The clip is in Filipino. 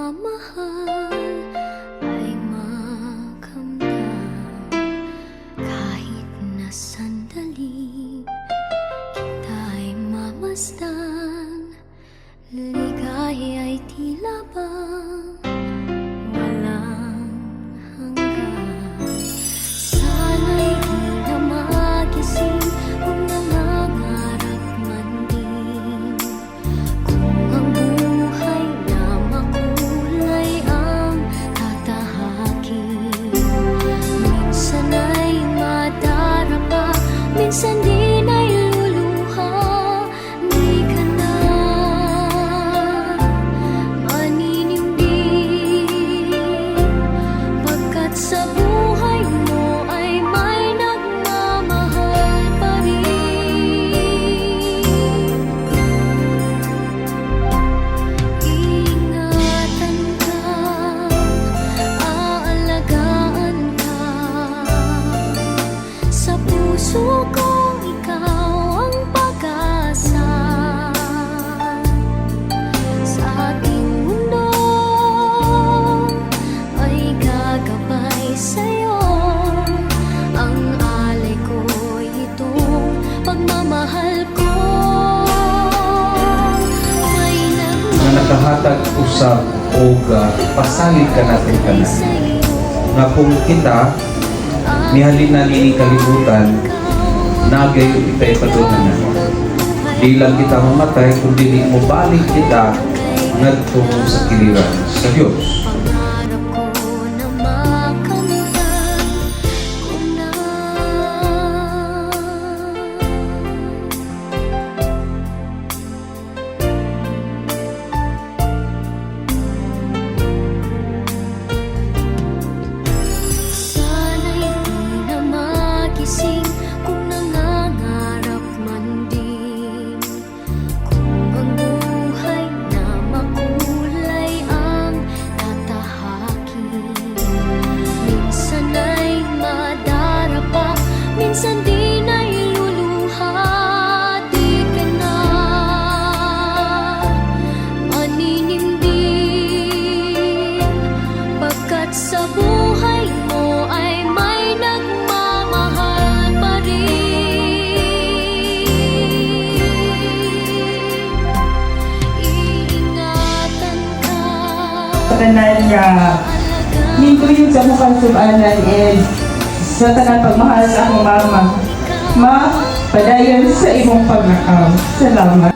pagmamahal ay makamdam kahit na sandali kita'y mamasdan. Ligaya ay tila bang walang hanggan. Sana'y di na magising kung nangangarap man din, kung ang buhay na makulay ang tatahakin. Minsan ay madarapa, minsan din ay luluha. Di ka na maninindig, pagkat sa buhay mo ay may nagmamahal pa rin. Ingatan ka, aalagaan ka, sa puso ko ikaw ang pag-asa. Sa ating mundo ay gagabay sa'yo, ang alay ko'y itong pagmamahal ko. May nga nakahatag usab og pasalig ka natin kanan sa'yo nga kung kita mihalin na nini kalibutan nagayo kita ipadunanan. Di lang kita mamatay kundi di mo balik kita ngadto sa kiliran sa Dios. pangarap ko na makamtan ko na. Sana'y di na magising kung nangangarap man din, kung ang buhay na makulay ang tatahakin. Minsan ay madarapa, minsan din ay luluha. Di ka na maninindig, pagkat sa buhay mo ay may nagmamahal pa rin. Iingatan ka, Tanan nga linggo yun sa mukhang subanan is sa tanan pagmahal sa akong mama. Ma, padayon sa imong pagnakaw. Salamat.